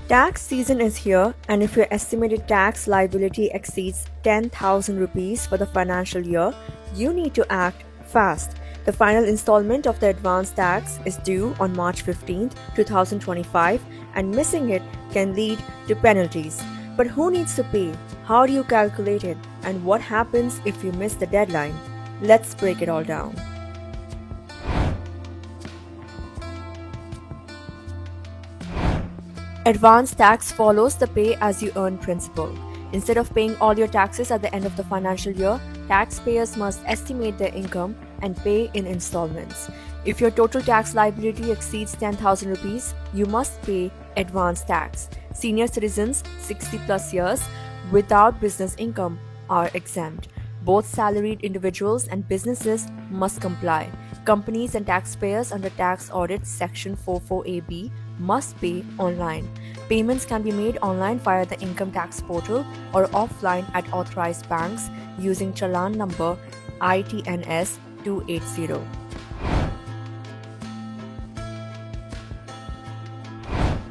Tax season is here, and if your estimated tax liability exceeds 10,000 rupees for the financial year, you need to act fast. The final installment of the advance tax is due on March 15th, 2025, and missing it can lead to penalties. But who needs to pay? How do you calculate it? And what happens if you miss the deadline? Let's break it all down. Advance tax follows the pay as you earn principle. Instead of paying all your taxes at the end of the financial year, taxpayers must estimate their income and pay in installments. If your total tax liability exceeds 10,000 rupees, you must pay advance tax. Senior citizens 60 plus years without business income are exempt. Both salaried individuals and businesses must comply. Companies and taxpayers under Tax Audit Section 44AB must pay online. Payments can be made online via the income tax portal or offline at authorized banks using Challan number ITNS 280.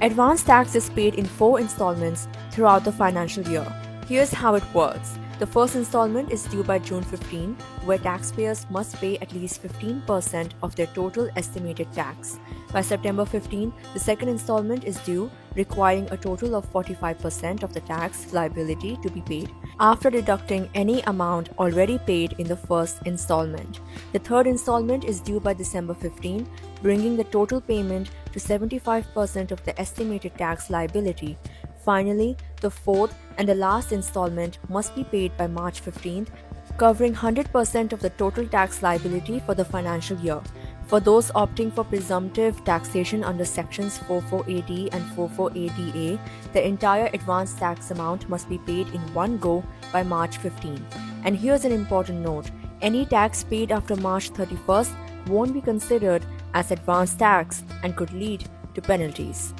Advance tax is paid in 4 installments throughout the financial year. Here's how it works. The first installment is due by June 15, where taxpayers must pay at least 15% of their total estimated tax. By September 15, the second installment is due, requiring a total of 45% of the tax liability to be paid, after deducting any amount already paid in the first installment. The third installment is due by December 15, bringing the total payment to 75% of the estimated tax liability. Finally, the fourth and the last installment must be paid by March 15th, covering 100% of the total tax liability for the financial year. For those opting for presumptive taxation under Sections 44AD and 44ADA, the entire advance tax amount must be paid in one go by March 15. And here's an important note: any tax paid after March 31st won't be considered as advance tax and could lead to penalties.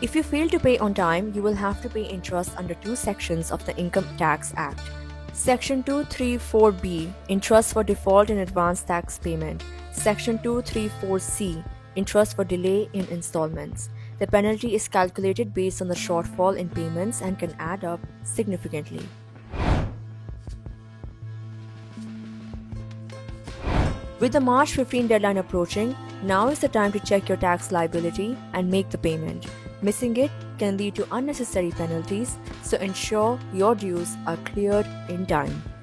If you fail to pay on time, you will have to pay interest under 2 sections of the Income Tax Act. Section 234B, Interest for Default in Advance Tax Payment. Section 234C, Interest for Delay in Installments. The penalty is calculated based on the shortfall in payments and can add up significantly. With the March 15 deadline approaching, now is the time to check your tax liability and make the payment. Missing it can lead to unnecessary penalties, so ensure your dues are cleared in time.